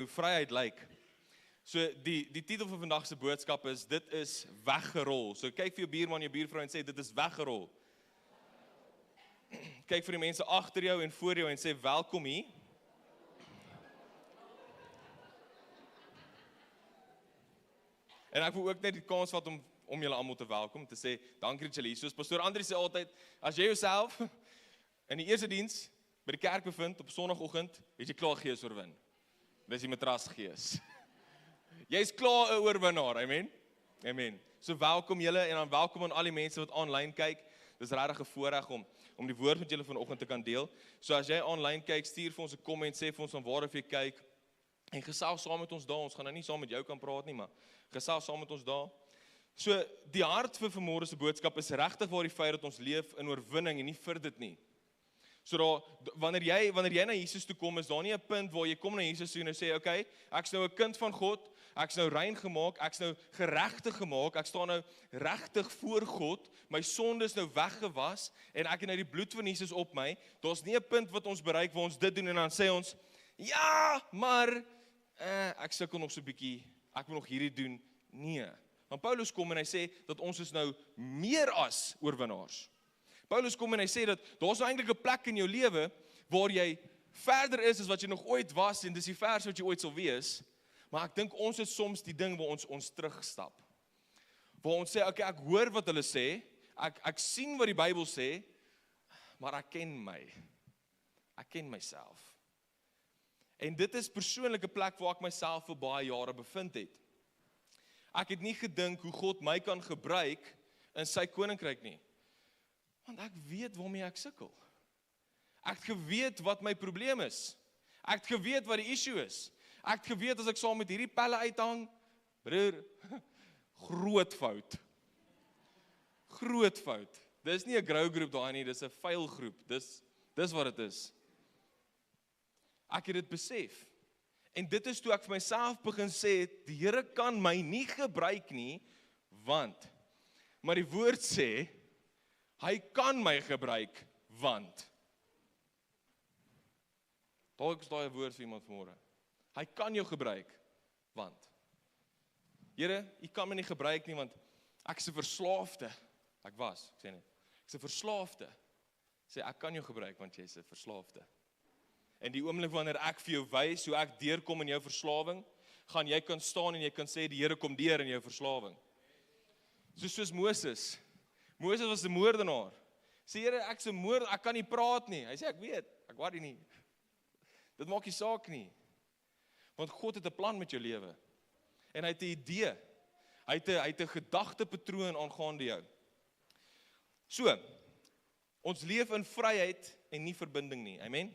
hoe vryheid lyk. So die titel van vandag se boodskap is, dit is weggerol. So kyk vir jou buurman, jou buurvrou en sê, dit is weggerol. Kyk vir die mense agter jou en voor jou en sê, welkom hier. En ek wil ook net die kans vat om julle almal te welkom, te sê, dankie dat julle hier is. Soos Pastoor Andri sê altyd, as jy jouself in die eerste diens by die kerk bevind op Sondagoggend, het jy klaar gees oorwin. Dis die matrasgees. Jy's klaar 'n oorwinnaar, amen? Amen. So welkom julle en dan welkom aan al die mense wat online kyk. Dis regtig 'n voorreg om die woord met julle vanoggend te kan deel. So as jy online kyk, stuur vir ons 'n comment, sê vir ons van waar af jy kyk en gesels saam met ons daar. Ons gaan nou nie saam met jou kan praat nie, maar gesels saam met ons daar. So die hart vir vanmôre se boodskap is regtig waar die feit dat ons leef in oorwinning en nie vir dit nie. So wanneer jy na Jesus toe kom, is daar nie 'n punt waar jy kom na Jesus toe en sê, okay, ek's nou 'n kind van God, ek's nou rein gemaak, ek's nou geregtig gemaak, ek staan nou regtig voor God, my sonde is nou weggewas en ek het nou die bloed van Jesus op my. Daar's nie 'n punt wat ons bereik waar ons dit doen en dan sê ons, ja, maar ek sukkel nog so 'n bietjie, ek wil nog hierdie doen. Nee. Want Paulus kom en hy sê dat ons is nou meer as oorwinnaars. Paulus kom en hy sê dat daar's nou eintlik 'n plek in jou lewe waar jy verder is as wat jy nog ooit was en dis die vers wat jy ooit sal wees. Maar ek dink ons is soms die ding waar ons terugstap. Waar ons sê, okay, ek hoor wat hulle sê, ek sien wat die Bybel sê, maar ek ken my. Ek ken myself. En dit is persoonlik 'n plek waar ek myself vir baie jare bevind het. Ek het nie gedink hoe God my kan gebruik in sy koninkryk nie. Want ek weet waarmee ek sukkel. Ek het geweet wat my probleem is. Ek het geweet wat die issue is. Ek het geweet as ek saam met hierdie pelle uithang, broer, groot fout. Groot fout. Dis nie 'n grow groep daai nie, dis 'n fail groep. Dis wat dit is. Ek het dit besef. En dit is toe ek vir myself begin sê, die Here kan my nie gebruik nie, want, maar die woord sê, hy kan my gebruik, want. Dalk is daai 'n woord vir iemand vanmôre. Hy kan jou gebruik, want. Here, U kan my nie gebruik nie, want ek is 'n verslaafde. Ek sê net, ek is 'n verslaafde. Sê, ek kan jou gebruik, want jy is 'n verslaafde. En die oomblik wanneer ek vir jou wys hoe ek deurkom in jou verslawing, gaan jy kan staan en jy kan sê, die Here kom deur in jou verslawing. Soos Moses. Moses was 'n moordenaar. Sê, Here, ek's 'n moordenaar, ek kan nie praat nie. Hy sê, ek weet, ek worry nie. Dit maak nie saak nie. Want God het 'n plan met jou lewe. En hy het 'n idee. Hy het 'n gedagtepatroon aangaande jou. So, ons leef in vryheid en nie verbinding nie. Amen.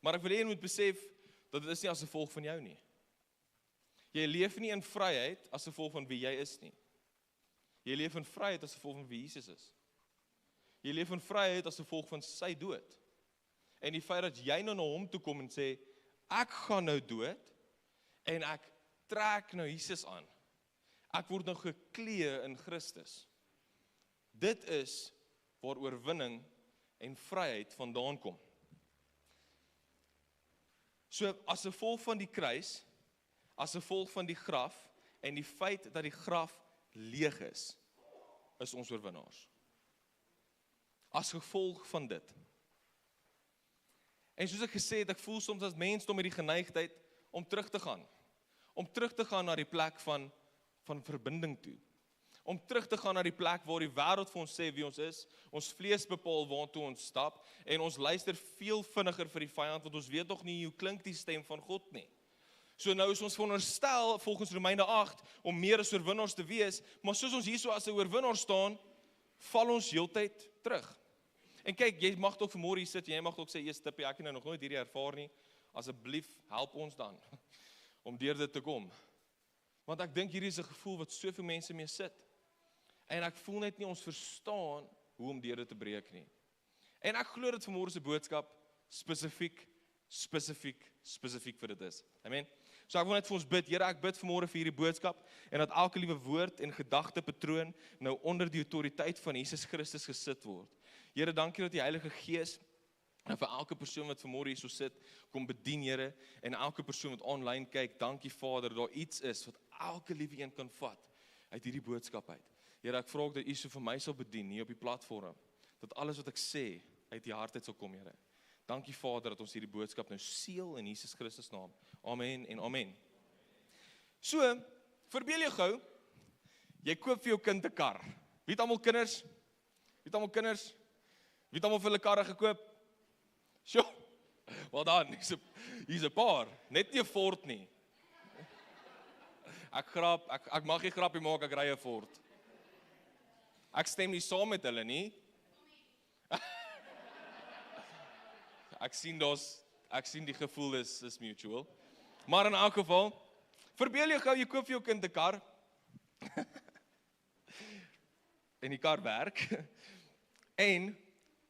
Maar ek wil hê jy moet besef dat dit is nie as gevolg van jou nie. Jy leef nie in vryheid as gevolg van wie jy is nie. Jy leef in vryheid as gevolg van wie Jesus is. Jy leef in vryheid as gevolg van sy dood. En die feit dat jy nou na hom toe kom en sê, ek gaan nou dood en ek trek nou Jesus aan. Ek word nou geklee in Christus. Dit is waar oorwinning en vryheid vandaan kom. So as gevolg van die kruis, as gevolg van die graf en die feit dat die graf leeg is ons oorwinnaars. As gevolg van dit. En soos ek gesê het, ek voel soms as mens met die geneigtheid om terug te gaan. Om terug te gaan na die plek van verbinding toe. Om terug te gaan na die plek waar die wêreld vir ons sê wie ons is, ons vlees bepaal waartoe ons stap, en ons luister veel vinniger vir die vyand, want ons weet nog nie hoe klink die stem van God nie. So nou is ons veronderstel, volgens Romeine 8, om meer as oorwinnaars te wees, maar soos ons hier so as 'n oorwinnaar staan, val ons heeltyd terug. En kyk, jy mag dalk vanmôre hier sit, en jy mag dalk sê, eers tippie, ek het nou nog nooit hierdie ervaar nie, asseblief, help ons dan, om deur dit te kom. Want ek dink hierdie is 'n gevoel wat soveel mense mee sit. En ek voel net nie ons verstaan hoe om deur dit te breek nie. En ek glo dat vanmôre se boodskap spesifiek vir dit is. Amen. So ek wil net vir ons bid. Here, ek bid vanmôre vir hierdie boodskap en dat elke liewe woord en gedagtepatroon nou onder die autoriteit van Jesus Christus gesit word. Here, dankie dat die Heilige Gees En vir elke persoon wat vanmôre hier so sit, kom bedien Here, en elke persoon wat online kyk, dankie Vader, daar iets is wat elke liewe een kan vat uit hierdie boodskap uit. Here, ek vra ook dat U so vir my sal bedien hier op die platform, dat alles wat ek sê uit die hart uit sal kom, Here. Dankie Vader dat ons hierdie boodskap nou seël in Jesus Christus naam. Amen en amen. So, verbeel jou gou, jy koop vir jou kind 'n kar. Wie het almal kinders? Wie het almal kinders? Wie het almal vir hulle karre gekoop? Sjoe, wel dan, hier's 'n paar, net nie 'n Ford nie. Ek mag nie grappie maak, ek ry 'n Ford. Ek stem nie saam met hulle nie. Ek sien die gevoel is mutual. Maar in elk geval, verbeel jou gou, jy koop vir jou kind 'n kar. En die kar werk. En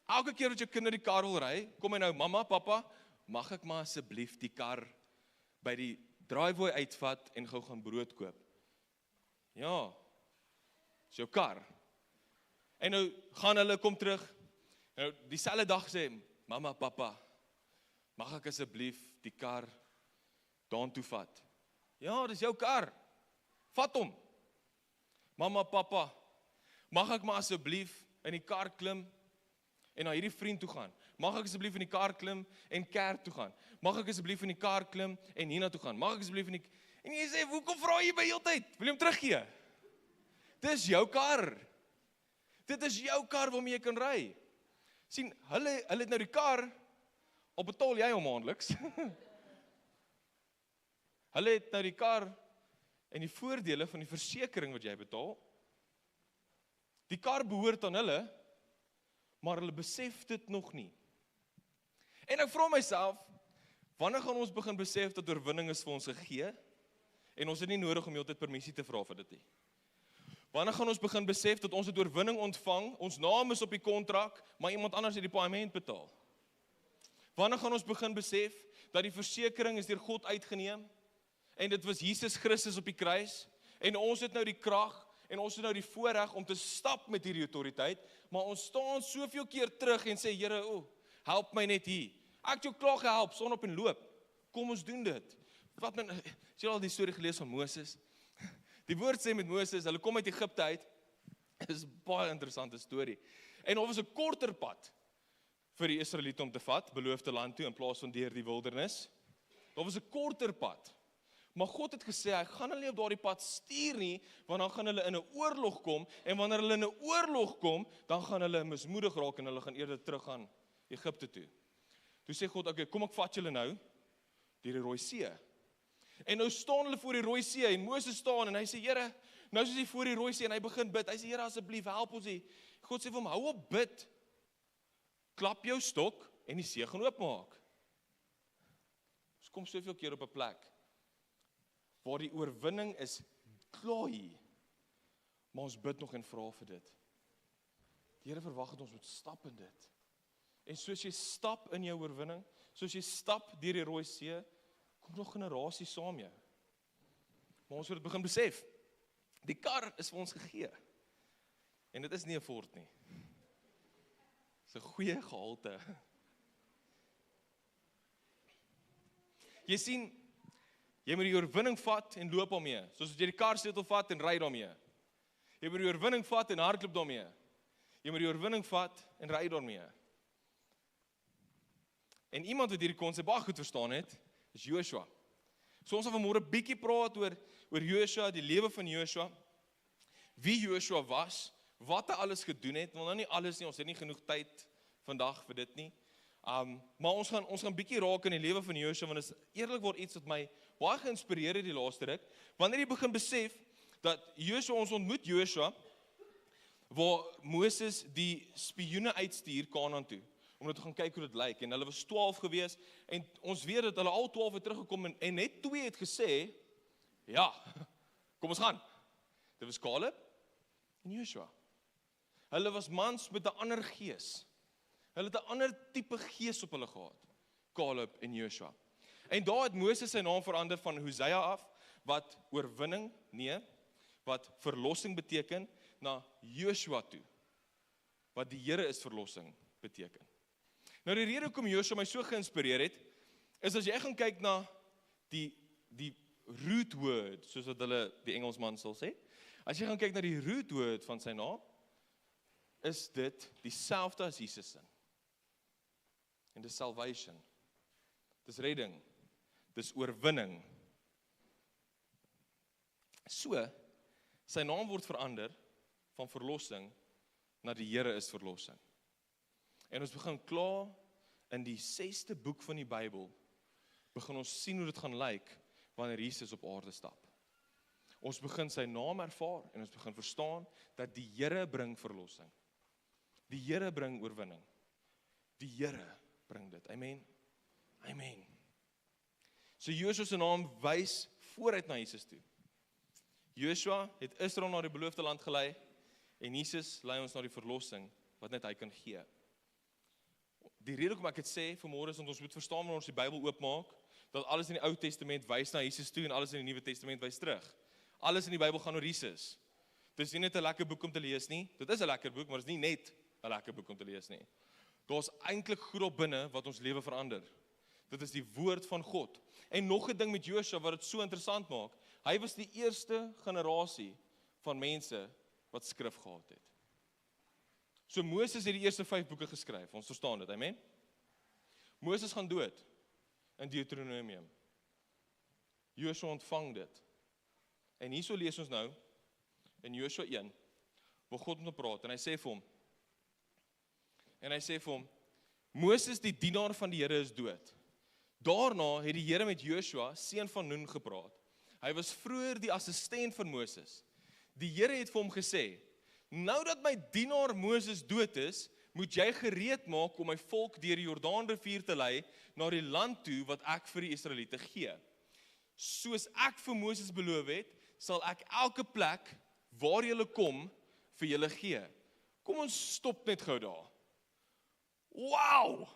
elke keer wat jou kind die kar wil ry, kom hy nou, mamma, papa, mag ek maar asseblief die kar by die driveway uitvat en gou gaan brood koop? Ja, is jou kar. En nou gaan hulle, kom terug, nou dieselfde dag sê, mamma, papa, mag ek asseblief die kar daartoe vat? Ja, dis jou kar, vat hom. Mamma, papa, mag ek maar asseblief in die kar klim en na hierdie vriend toe gaan? Mag ek asseblief in die kar klim en kerk toe gaan? Mag ek asseblief in die kar klim en hierna toe gaan? Mag ek asseblief in die... En jy sê, hoekom vra jy my heeltyd? Wil jy hom teruggee? Dis jou kar. Dit is jou kar waarmee jy kan ry. Sien, hulle het nou die kar, al betaal jy hom maandeliks. Hulle het nou die kar en die voordele van die versekering wat jy betaal. Die kar behoort aan hulle, maar hulle besef dit nog nie. En ek vra myself, wanneer gaan ons begin besef dat oorwinning is vir ons gegee, en ons het nie nodig om heeltyd permissie te vra vir dit nie. Wanneer gaan ons begin besef dat ons het oorwinning ontvang, ons naam is op die kontrak, maar iemand anders het die paaiement betaal? Wanneer gaan ons begin besef dat die versekering is deur God uitgeneem, en dit was Jesus Christus op die kruis, en ons het nou die krag, en ons het nou die voorreg om te stap met hierdie autoriteit, maar ons staan soveel keer terug en sê, Here, help my net hier. Ek het jou klaar gehelp, staan op en loop. Kom ons doen dit. Wat men, het jy al die storie gelees van Moses? Die woord sê met Moses, hulle kom uit Egipte uit. Dit is 'n baie interessante storie. En daar was 'n korter pad vir die Israeliete om te vat, beloofde land toe, in plaas van deur die wildernis. Daar was 'n korter pad. Maar God het gesê, hy gaan hulle nie op daardie pad stuur nie, want dan gaan hulle in 'n oorlog kom, en wanneer hulle in 'n oorlog kom, dan gaan hulle mismoedig raak, en hulle gaan eerder terug gaan Egipte toe. Toe sê God, okay, kom ek vat julle nou, deur die Rooi See. En nou staan hulle voor die Rooi See, en Moses staan, en hy sê, Here, nou is hy voor die Rooi See, en hy begin bid, hy sê, Here, asseblief, help ons hier. God sê vir hom, hou op bid, klap jou stok, en die see gaan oopmaak. Ons kom soveel keer op 'n plek, waar die oorwinning is klaar hier, maar ons bid nog en vra vir dit. Die Here verwag dat ons moet stap in dit. En soos jy stap in jou oorwinning, soos jy stap deur die Rooi See, kom nog generasies saam jou. Maar ons moet dit begin besef. Die kar is vir ons gegee. En dit is nie 'n Ford nie. Dit is 'n goeie gehalte. Jy sien, jy moet die oorwinning vat en loop daarmee. Soos as jy die karsleutel vat en ry daarmee. Jy moet die oorwinning vat en hardloop daarmee. Jy moet die oorwinning vat en ry daarmee. En iemand wat hierdie konsep baie goed verstaan het, is Joshua. So ons gaan vanmôre 'n bietjie praat oor Joshua, die lewe van Joshua. Wie Joshua was, wat hy alles gedoen het. Want nou nie alles nie, ons het nie genoeg tyd vandag vir dit nie. Maar ons gaan bietjie raak in die lewe van Joshua, want dit is eerlikwaar iets wat my baie geïnspireer het die laaste ruk. Wanneer jy begin besef dat Joshua, ons ontmoet Joshua, waar Moses die spioene uitstuur Kanaan toe, om net te gaan kyk hoe dit lyk, en hulle was 12 gewees, en ons weet dat hulle al 12 het teruggekom, en net 2 het gesê, ja, kom ons gaan. Dit was Caleb en Joshua. Hulle was mans met 'n ander gees. Hulle het 'n ander tipe gees op hulle gehad, Caleb en Joshua. En daar het Moses sy naam verander van Hosea af, wat oorwinning, wat verlossing beteken, na Joshua toe, wat die Here is verlossing beteken. Nou die rede hoekom Joshua my so geïnspireer het, is as jy gaan kyk na die root word, soos wat hulle die Engelsman sal sê, as jy gaan kyk na die root word van sy naam, is dit dieselfde as Jesus se. En dis salvation. Dis redding. Dis oorwinning. So, sy naam word verander van verlossing na die Here is verlossing. En ons begin klaar in die 6de boek van die Bybel, begin ons sien hoe dit gaan lyk wanneer Jesus op aarde stap. Ons begin sy naam ervaar en ons begin verstaan dat die Here bring verlossing. Die Here bring oorwinning. Die Here bring dit. Amen. Amen. So Joshua se naam wys vooruit na Jesus toe. Joshua het Israel na die beloofde land gelei en Jesus lei ons na die verlossing wat net hy kan gee. Die rede hoekom ek dit sê vanmôre is dat ons moet verstaan wanneer ons die Bybel oopmaak, dat alles in die Ou Testament wys na Jesus toe en alles in die Nuwe Testament wys terug. Alles in die Bybel gaan oor Jesus. Dit is nie net 'n lekker boek om te lees nie. Dit is 'n lekker boek, maar dit is nie net 'n lekker boek om te lees nie. Daar's eintlik goed op binne wat ons lewe verander. Dit is die woord van God. En nog 'n ding met Joshua wat dit so interessant maak. Hy was die eerste generasie van mense wat skrif gehad het. So Moses het die eerste 5 boeke geskryf. Ons verstaan dit, amen. Moses gaan dood in Deuteronomium. Joshua ontvang dit. En hierso lees ons nou in Joshua 1, waar God met hom praat en hy sê vir hom, Moses die dienaar van die Here is dood. Daarna het die Here met Joshua, seun van Nun, gepraat. Hy was vroeër die assistent van Moses. Die Here het vir hom gesê, nou dat my dienaar Moses dood is, moet jy gereed maak om my volk deur die Jordaanrivier te lei na die land toe wat ek vir die Israeliete gee. Soos ek vir Moses beloof het, sal ek elke plek waar julle kom vir julle gee. Kom ons stop net gou daar. Wow!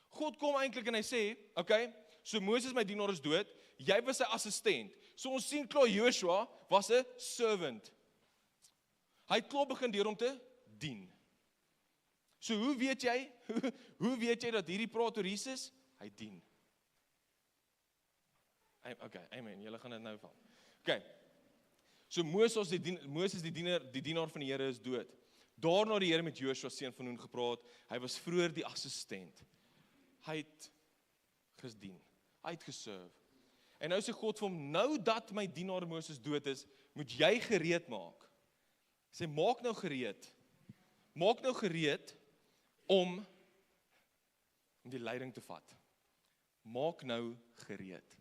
God kom eintlik en hy sê, okay, so Moses my dienaar is dood, jy was sy assistent. So ons sien klaar Joshua was 'n servant. Hy het klaar begin deur om te dien. So hoe weet jy dat hierdie praat oor Jesus? Hy dien. Okay, amen, julle gaan dit nou val. Okay, so Moses die dienaar van die Here is dood. Daarna die Here met Joshua seun van Nun gepraat, hy was vroeër die assistent. Hy het gedien, hy het geserve. En nou sê God vir hom, nou dat my dienaar Moses dood is, moet jy gereed maak. Hy sê, maak nou gereed om die leiding te vat. Maak nou gereed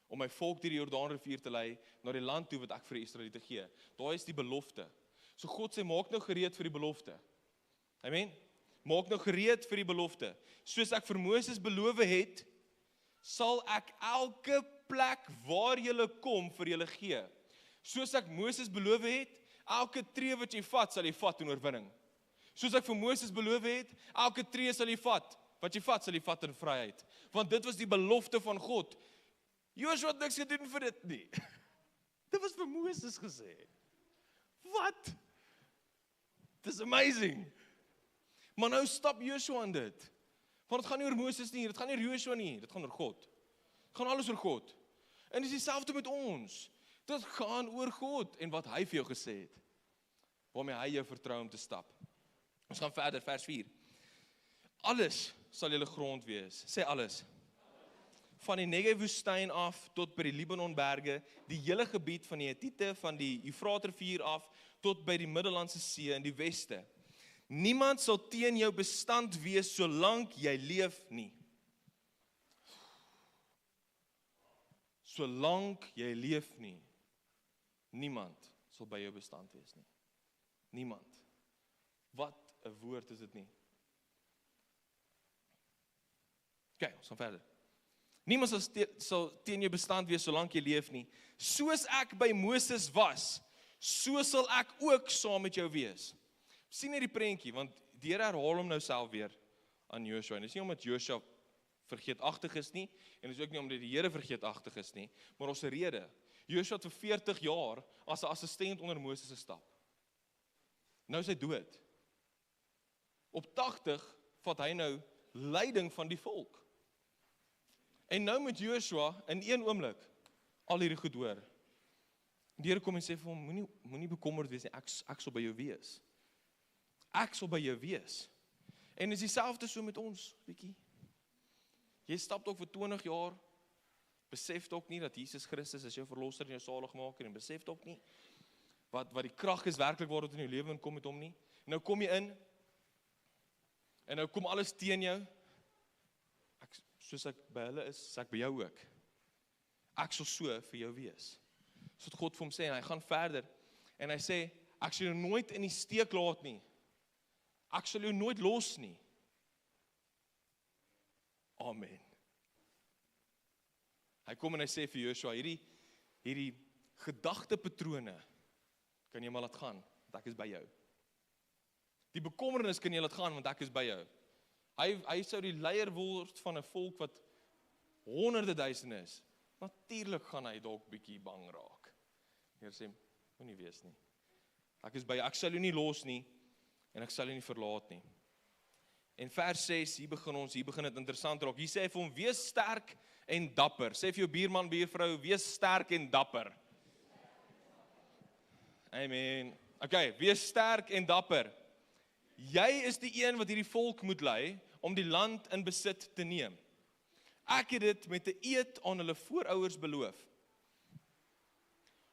om my volk deur die Jordaanrivier te lei na die land toe wat ek vir die Israeliete gee. Daar is die belofte. So God sê, maak nou gereed vir die belofte. Amen. Maak nou gereed vir die belofte. Soos ek vir Moses beloof het, sal ek elke plek waar julle kom vir julle gee. Soos ek Moses beloof het, elke tree wat jy vat, sal jy vat in oorwinning. Soos ek vir Moses beloof het, elke tree sal jy vat. Wat jy vat, sal jy vat in vryheid. Want dit was die belofte van God. Joshua het niks gedoen vir dit nie. Dit was vir Moses gesê. Wat? This is amazing. Maar nou stap Joshua in dit. Want dit gaan nie oor Moses nie, dit gaan nie oor Joshua nie, dit gaan oor God. Dit gaan alles oor God. En dit is dieselfde met ons. Dit gaan oor God en wat hy vir jou gesê het. Waarmee hy jou vertrou om te stap. Ons gaan verder, vers 4. Alles sal julle grond wees. Sê alles. Van die Negev-woestyn af tot by die Libanonberge, die hele gebied van die Hetiete, van die Eufraatrivier af, tot by die Middellandse See in die weste. Niemand sal teen jou bestand wees, solank jy leef nie. Solank jy leef nie. Niemand sal by jou bestand wees nie. Niemand. Wat 'n woord is dit nie. Okay, ons gaan verder. Niemand sal teen jou bestand wees solank jy leef nie. Soos ek by Moses was, so sal ek ook saam met jou wees. Sien net die prentjie, want die Here herhaal hom nou self weer aan Joshua. En dit is nie omdat Joshua vergeetagtig is nie, en dit is ook nie omdat die Here vergeetagtig is nie, maar ons 'n rede. Joshua het vir 40 jaar as 'n assistent onder Moses gestap. Nou is hy dood. Op 80 vat hy nou leiding van die volk. En nou moet Joshua in een oomblik al hierdie goed hoor. Die Here kom en sê vir hom, moenie bekommerd wees nie, ek sal by jou wees. Ek sal by jou wees. En is dieselfde so met ons, bietjie. Jy stap dalk vir 20 jaar, besef dalk nie dat Jesus Christus is jou verlosser en jou saligmaker, en besef dalk nie wat die krag is werklik waar dit in jou lewe inkom met hom nie. En nou kom jy in, en nou kom alles teen jou. Soos ek by hulle is, sê ek by jou ook. Ek sal so vir jou wees. So wat God vir hom sê, en hy gaan verder, en hy sê, ek sal jou nooit in die steek laat nie. Ek sal jou nooit los nie. Amen. Hy kom en hy sê vir Joshua, hierdie gedagtepatrone kan jy maar laat gaan, want ek is by jou. Die bekommernis kan jy laat gaan, want ek is by jou. Hy sou die leier word van 'n volk wat honderde duisende is. Natuurlik gaan hy dalk bietjie bang raak. Heer sê, moenie wees nie. Ek is by jou, ek sal jou nie los nie, en ek sal jou nie verlaat nie. En vers 6, hier begin dit interessant raak. Hier sê hy vir hom, wees sterk en dapper. Sê vir jou buurman, buurvrou, wees sterk en dapper. Amen. Okay, wees sterk en dapper. Jy is die een wat hierdie volk moet lei, om die land in besit te neem. Ek het dit met 'n eed aan hulle voorouers beloof.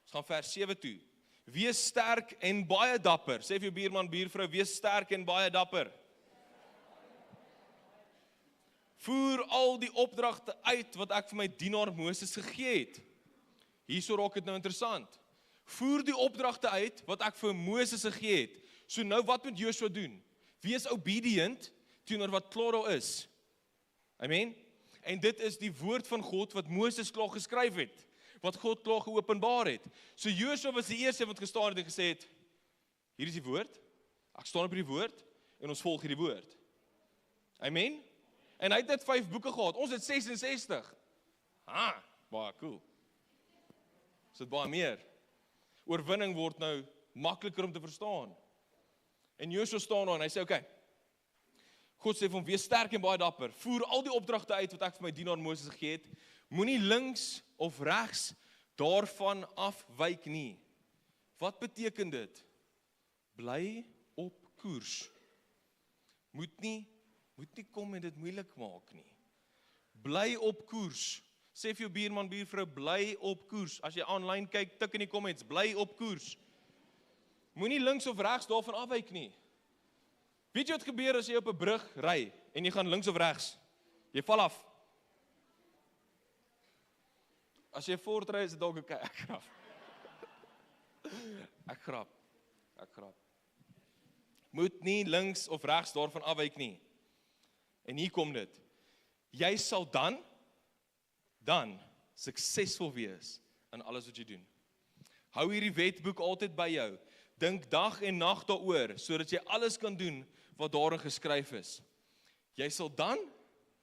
Ons gaan vers 7 toe. Wees sterk en baie dapper. Sê vir jou buurman, buurvrou, wees sterk en baie dapper. Voer al die opdragte uit wat ek vir my dienaar Moses gegee het. Hierso raak dit nou interessant. Voer die opdragte uit wat ek vir Moses gegee het. So nou wat moet Joshua doen? Wees obedient teenoor wat klaar daar is. Amen. En dit is die woord van God wat Moses klaar geskryf het. Wat God klaar geopenbaar het. So Joshua was die eerste wat gestaan het en gesê het, hier is die woord, ek staan op die woord, en ons volg hierdie woord. Amen? En hy het net 5 boeke gehad, ons het 66. Baie cool. Is dit baie meer? Oorwinning word nou makliker om te verstaan. En Joshua staan daar en hy sê, okay, God sê vir hom, wees sterk en baie dapper, voer al die opdragte uit wat ek vir my dienaar Moses gegee het, moenie links of regs daarvan afwyk nie. Wat beteken dit? Bly op koers. Moet nie kom en dit moeilik maak nie. Bly op koers. Sê vir jou buurman, buurvrou, bly op koers. As jy online kyk, tik in die comments, bly op koers. Moenie links of regs daarvan afwyk nie. Weet jy wat gebeur as jy op 'n brug ry en jy gaan links of regs? Jy val af. As jy voortry is dit dalk okay, ek grap. Moet nie links of regs daarvan afwyk nie. En hier kom dit. Jy sal dan suksesvol wees in alles wat jy doen. Hou hierdie wetboek altyd by jou. Dink dag en nag daaroor, sodat jy alles kan doen wat daarin geskryf is. Jy sal dan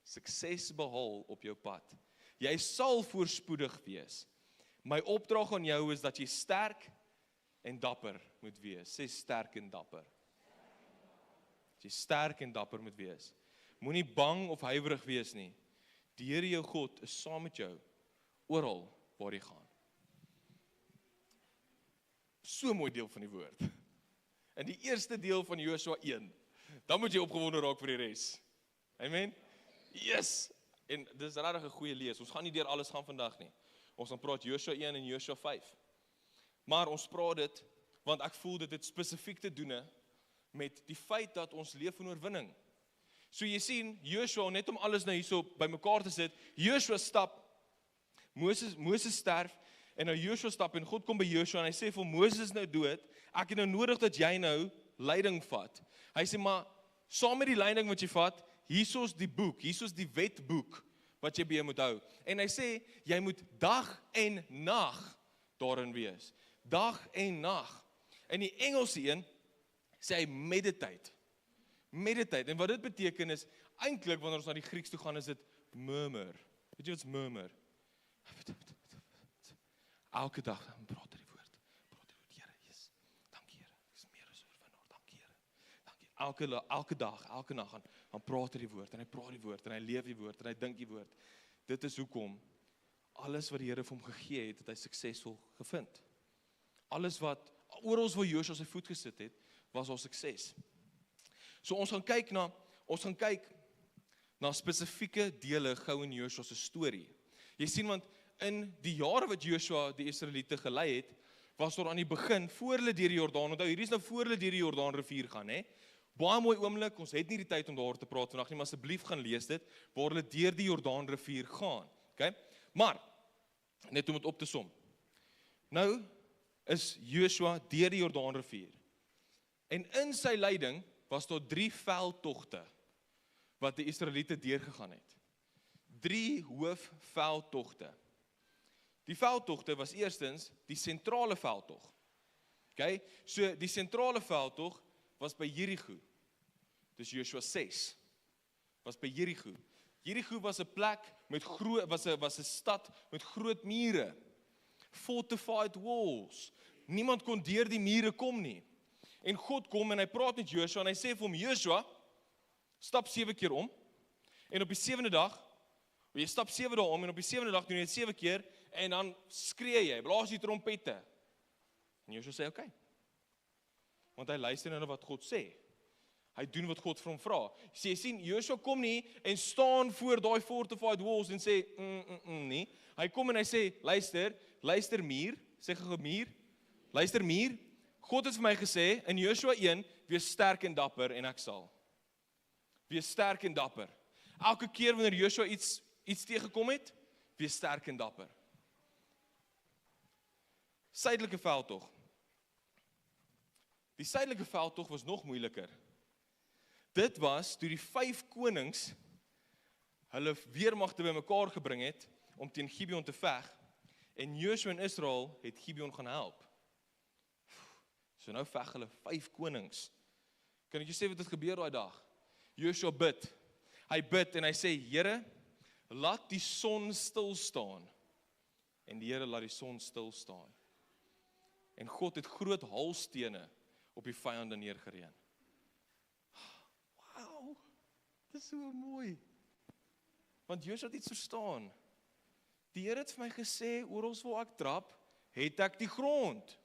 sukses behaal op jou pad. Jy sal voorspoedig wees. My opdrag aan jou is dat jy sterk en dapper moet wees. Sê sterk en dapper. Dat jy sterk en dapper moet wees. Moenie bang of huiwerig wees nie. Die Here jou God is saam met jou oral waar jy gaan. So mooi deel van die woord. In die eerste deel van Joshua 1, dan moet jy opgewonde raak vir die res. Amen. Yes. En dis regtig 'n goeie lees. Ons gaan nie deur alles gaan vandag nie. Ons gaan praat Joshua 1 en Joshua 5. Maar ons praat dit want ek voel dit het spesifiek te doen met die feit dat ons leef in oorwinning. So jy sien, Joshua, net om alles nou hierso bymekaar te sit, Joshua stap, Moses sterf, en nou Joshua stap, en God kom by Joshua, en hy sê vir Moses is nou dood, ek het nou nodig dat jy nou leiding vat. Hy sê, maar, saam met die leiding wat jy vat, hierso is die boek, hierso is die wetboek, wat jy by jou moet hou. En hy sê, jy moet dag en nag daarin wees. Dag en nag. In die Engelse een, sê hy meditate. Meditate, en wat dit beteken is, eintlik wanneer ons na die Grieks toe gaan, is dit murmur. Weet jy wat is murmur? Elke dag, praat die woord, Here, yes, dankie Here, ek is meer as oorwinnaar, dankie Here, dankie, elke dag, elke nag, dan praat hy die woord, en hy praat die woord, en hy leef die woord, en hy dink die woord. Dit is hoekom, alles wat die Here vir hom gegee het, het hy suksesvol gevind. Alles wat, oral waar Joshua sy voet gesit het, was al sukses. So ons gaan kyk na spesifieke dele gou in Joshua se storie. Jy sien, want in die jare wat Joshua die Israeliete gelei het, was daar aan die begin, voor hulle deur die Jordaan, onthou, hierdie is nou voor hulle deur die Jordaan rivier gaan, hè? Baie mooi oomblik, ons het nie die tyd om daar te praat vandag nie, maar asseblief gaan lees dit, waar hulle deur die Jordaan rivier gaan, okay? Maar, net om dit op te som, nou is Joshua deur die Jordaan rivier, en in sy leiding was daar 3 veldtogte, wat die Israeliete deurgegaan het. 3 hoofveldtogte. Die veldtogte was eerstens die sentrale veldtog. Okay? So die sentrale veldtog was by Jericho. Dis Joshua 6. Was by Jericho. Jericho was 'n plek met was 'n stad met groot mure. Fortified walls. Niemand kon deur die mure kom nie. En God kom en hy praat met Joshua en hy sê vir hom, Joshua, stap 7 keer om. En op die 7de dag, jy stap 7 dae om en op die 7de dag doen jy dit 7 keer en dan skree jy, blaas die trompette. En Joshua sê, okay. Want hy luister na wat God sê. Hy doen wat God vir hom vra. Jy sien, Joshua kom nie en staan voor daai fortified walls en sê, nie. Hy kom en hy sê, luister muur, sê gou muur, luister muur, God het vir my gesê, in Joshua 1, wees sterk en dapper en ek sal. Wees sterk en dapper. Elke keer wanneer Joshua iets teëgekom het, wees sterk en dapper. Suidelike veldtog. Die suidelike veldtog was nog moeiliker. Dit was toe die 5 konings hulle weermagte bymekaar gebring het om teen Gibeon te veg en Joshua en Israel het Gibeon gaan help. So nou veg hulle 5 konings. Kan ek jou sê wat het gebeur daai dag? Joshua bid. Hy bid en hy sê, Here, laat die son stil staan. En die Here laat die son stil staan. En God het groot haalstene op die vyande neergereën. Wow, dit is so mooi. Want Joshua het iets verstaan. Die Here het vir my gesê, oral waar ek trap, het ek die grond.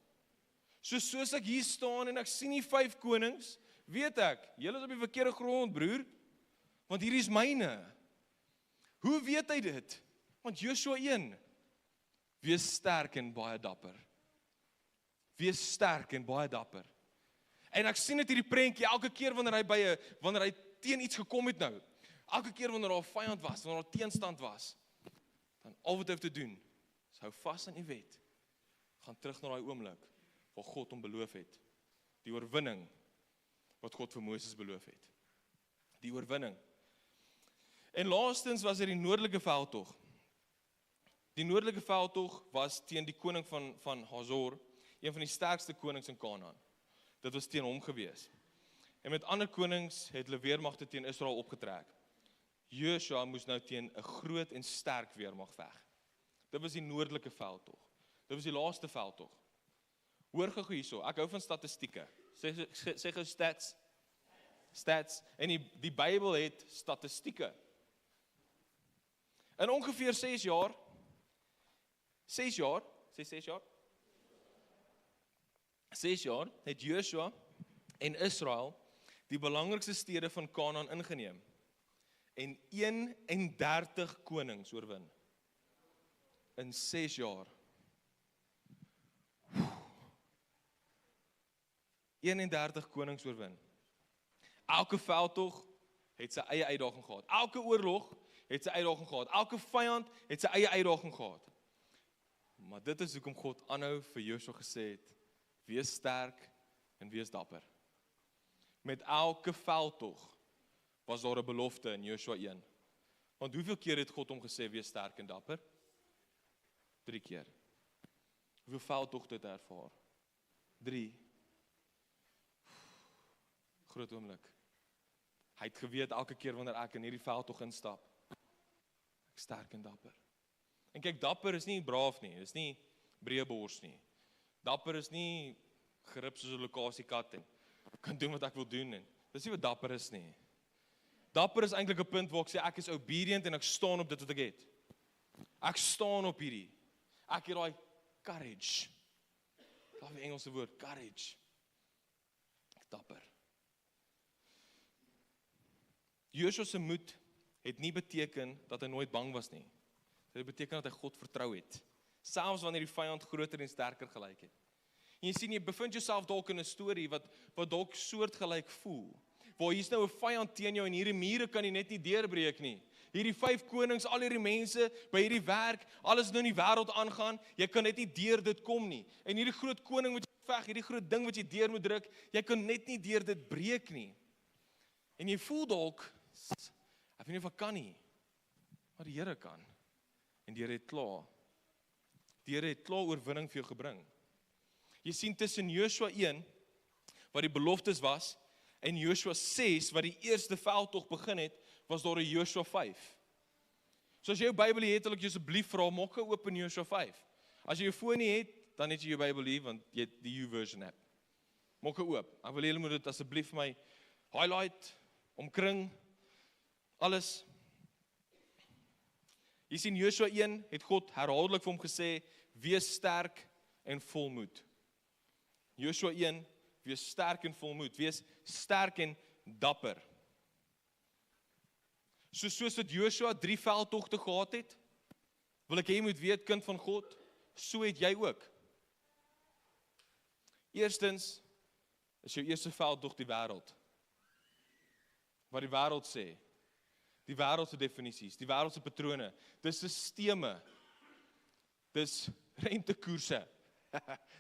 Soos ek hier staan en ek sien die 5 konings, weet ek, julle is op die verkeerde grond, broer, want hierdie is myne. Hoe weet hy dit? Want Joshua 1, wees sterk en baie dapper. Wees sterk en baie dapper. En ek sien dit hierdie prentjie, elke keer wanneer hy teen iets gekom het nou, elke keer wanneer daar 'n vyand was, wanneer daar teenstand was, dan al wat hy hoef te doen, is hou vas aan die wet, gaan terug na daai oomblik, waar God hom beloof het, die oorwinning, wat God vir Moses beloof het. Die oorwinning. En laastens was die noordelike veldtog. Die noordelike veldtog was teen die koning van Hazor, een van die sterkste konings in Kanaan. Dit was teen hom gewees. En met ander konings het hulle weermagte teen Israel opgetrek. Joshua moes nou teen 'n groot en sterk weermag veg. Dit was die noordelike veldtog. Dit was die laaste veldtog. Hoor gou hierso, ek hou van statistieke. Sê gou stats. Stats. En die Bybel het statistieke. In ongeveer 6 jaar, sê 6 jaar, het Joshua en Israel die belangrikste stede van Kanaan ingeneem en 31 konings oorwin. In 6 jaar. 31 konings oorwin. Elke veldtog het sy eie uitdaging gehad. Elke oorlog het sy uitdaging gehad. Elke vyand het sy eie uitdaging gehad. Maar dit is hoekom God aanhou vir Joshua gesê het, wees sterk en wees dapper. Met elke veldtog was daar 'n belofte in Joshua 1. Want hoeveel keer het God hom gesê, wees sterk en dapper? 3 keer. Hoeveel veldtogte het hy ervaar? 3. Groot oomblik. Hy het geweet elke keer wanneer ek in hierdie veldtog instap, ek sterk en dapper. En kyk, dapper is nie braaf nie, is nie breëbors nie. Dapper is nie gerip soos 'n lokasiekat en kan doen wat ek wil doen en Dis nie wat dapper is nie. Dapper is eintlik 'n punt waar ek sê ek is obedient en ek staan op dit wat ek het. Ek staan op hierdie. Ek het daai courage. Daai die Engelse woord, courage. Dapper. Joshua se moed het nie beteken dat hy nooit bang was nie. Dit beteken dat hy God vertrou het. Selfs wanneer die vyand groter en sterker gelyk het. En jy sien, jy bevind jouself dalk in 'n storie wat dalk soortgelyk voel. Waar hier's nou 'n vyand teen jou en hierdie mure kan jy net nie deurbreek nie. Hierdie 5 konings, al hierdie mense by hierdie werk, alles nou in die wêreld aangaan, jy kan net nie deur dit kom nie. En hierdie groot koning wat jy veg, hierdie groot ding wat jy deur moet druk, jy kan net nie deur dit breek nie. En jy voel dalk, ek weet nie of ek kan nie, maar die Here kan. En die Here het klaar. Die Here het klaar oorwinning vir jou gebring. Jy sien tussen Joshua 1, wat die beloftes was, en Joshua 6, wat die eerste veldtog begin het, was daar 'n Joshua 5. So as jy jou Bybel het, wil ek jou asseblief vra, maak oop in Joshua 5. As jy jou foon nie het, dan het jy jou Bybel hier, want jy het die YouVersion app. Maak oop. Ek wil julle moet dit asseblief vir my highlight, omkring, alles. Jy sien Joshua 1 het God herhaaldelik vir hom gesê, wees sterk en volmoed. Joshua 1, wees sterk en volmoed, wees sterk en dapper. Soos wat Joshua 3 veldtogte gehad het, wil ek hê jy moet weet, kind van God, so het jy ook. Eerstens is jou eerste veldtog die wêreld. Wat die wêreld sê, die wêreld se definisies, die wêreld se patrone, dis sisteme, dis rentekoerse,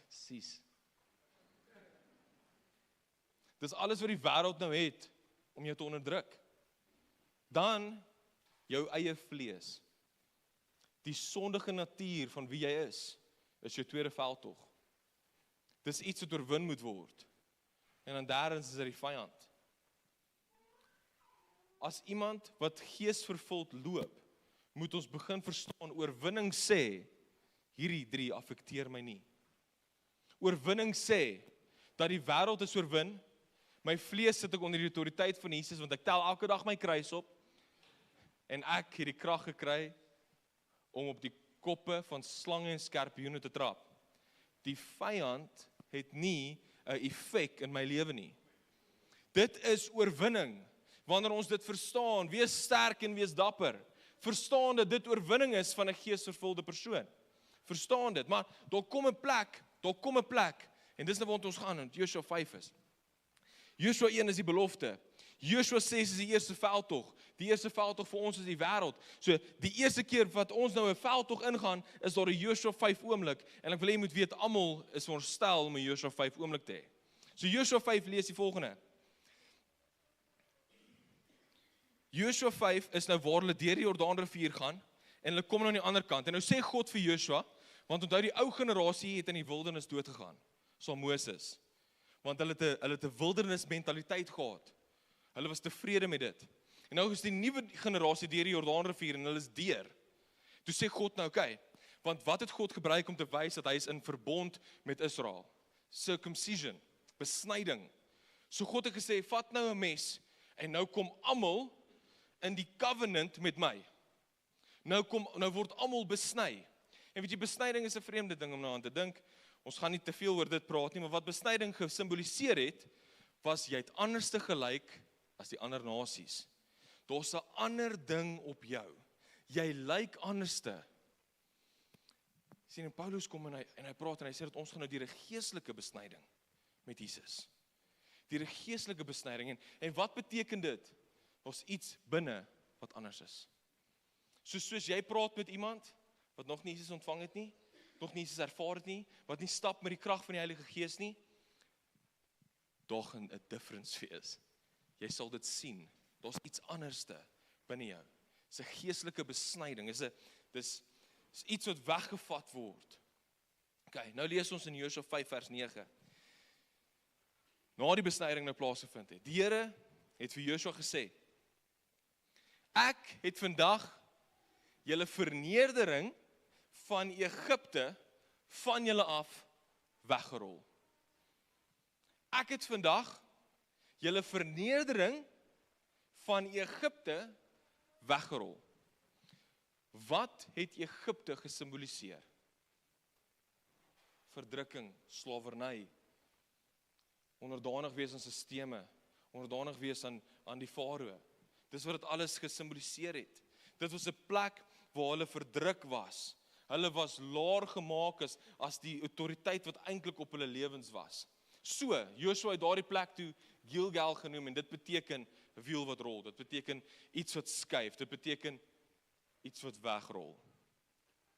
sies. Dis alles wat die wêreld nou het, om jou te onderdruk. Dan, jou eie vlees. Die sondige natuur van wie jy is jou tweede veldtog. Dis iets wat oorwin moet word. En dan derdens is dit die vyand. As iemand wat geesvervuld loop, moet ons begin verstaan, oorwinning sê, hierdie 3 affekteer my nie. Oorwinning sê, dat die wêreld is oorwin, my vlees sit ek onder die autoriteit van Jesus, want ek tel elke dag my kruis op, en ek het die krag gekry, om op die koppe van slange en skorpioene te trap. Die vyand het nie 'n effek in my lewe nie. Dit is oorwinning, wanneer ons dit verstaan, wees sterk en wees dapper, verstaan dat dit oorwinning is van 'n geesvervulde persoon. Verstaan dit, maar daar kom 'n plek, en dis nou waar ons gaan, en Joshua 5 is. Joshua 1 is die belofte, Joshua 6 is die eerste veldtog, die eerste veldtog vir ons is die wêreld. So, die eerste keer wat ons nou 'n veldtog ingaan, is daar 'n Joshua 5 oomblik, en ek wil hê jy moet weet, almal is veronderstel om 'n Joshua 5 oomblik te hê. So Joshua 5 lees die volgende. Joshua 5 is nou waar hulle deur die Jordaanrivier gaan, en hulle kom nou aan die ander kant, en nou sê God vir Joshua, want onthou die ou generasie het in die wildernis doodgegaan, so Moses, want hulle het 'n wildernis mentaliteit gehad, hulle was tevrede met dit, en nou is die nuwe generasie deur die Jordaanrivier, en hulle is deur, toe sê God nou, okay, want wat het God gebruik om te wys dat hy is in verbond met Israel? Circumcision, besnyding, so God het gesê, vat nou 'n mes, en nou kom almal in die covenant met my. Nou word almal besny. En weet jy, besnyding is 'n vreemde ding om nou aan te dink. Ons gaan nie te veel oor dit praat nie, maar wat besnyding gesimboliseer het, was jy het anders te gelyk as die ander nasies. Daar's 'n ander ding op jou. Jy lyk anderste. Sien, en Paulus kom en hy praat en hy sê dat ons gaan nou deur 'n geestelike besnyding met Jesus. Deur 'n geestelike besnyding. En wat beteken dit? Ons iets binne wat anders is. Soos jy praat met iemand wat nog nie Jesus ontvang het nie, nog nie Jesus ervaar het nie, wat nie stap met die krag van die Heilige Gees nie, daar gaan 'n difference wees. Jy sal dit sien. Daar's iets anderste binne jou. Dis 'n geestelike besnyding. Dis iets wat weggevat word. Okay, nou lees ons in Joshua 5 vers 9. Na die besnyding nou plaasgevind het. Die Here het vir Joshua gesê: Ek het vandag julle vernedering van Egipte van julle af weggerol. Ek het vandag julle vernedering van Egipte weggerol. Wat het Egipte gesimboliseer? Verdrukking, slawerny, onderdanig wees aan sisteme, onderdanig wees aan die farao. Dis wat dit alles gesimboliseer het. Dit was 'n plek waar hulle verdruk was. Hulle was laer gemaak as die autoriteit wat eintlik op hulle lewens was. So, Joshua het daardie plek toe Gilgal genoem en dit beteken 'n wiel wat rol. Dit beteken iets wat skuif. Dit beteken iets wat wegrol.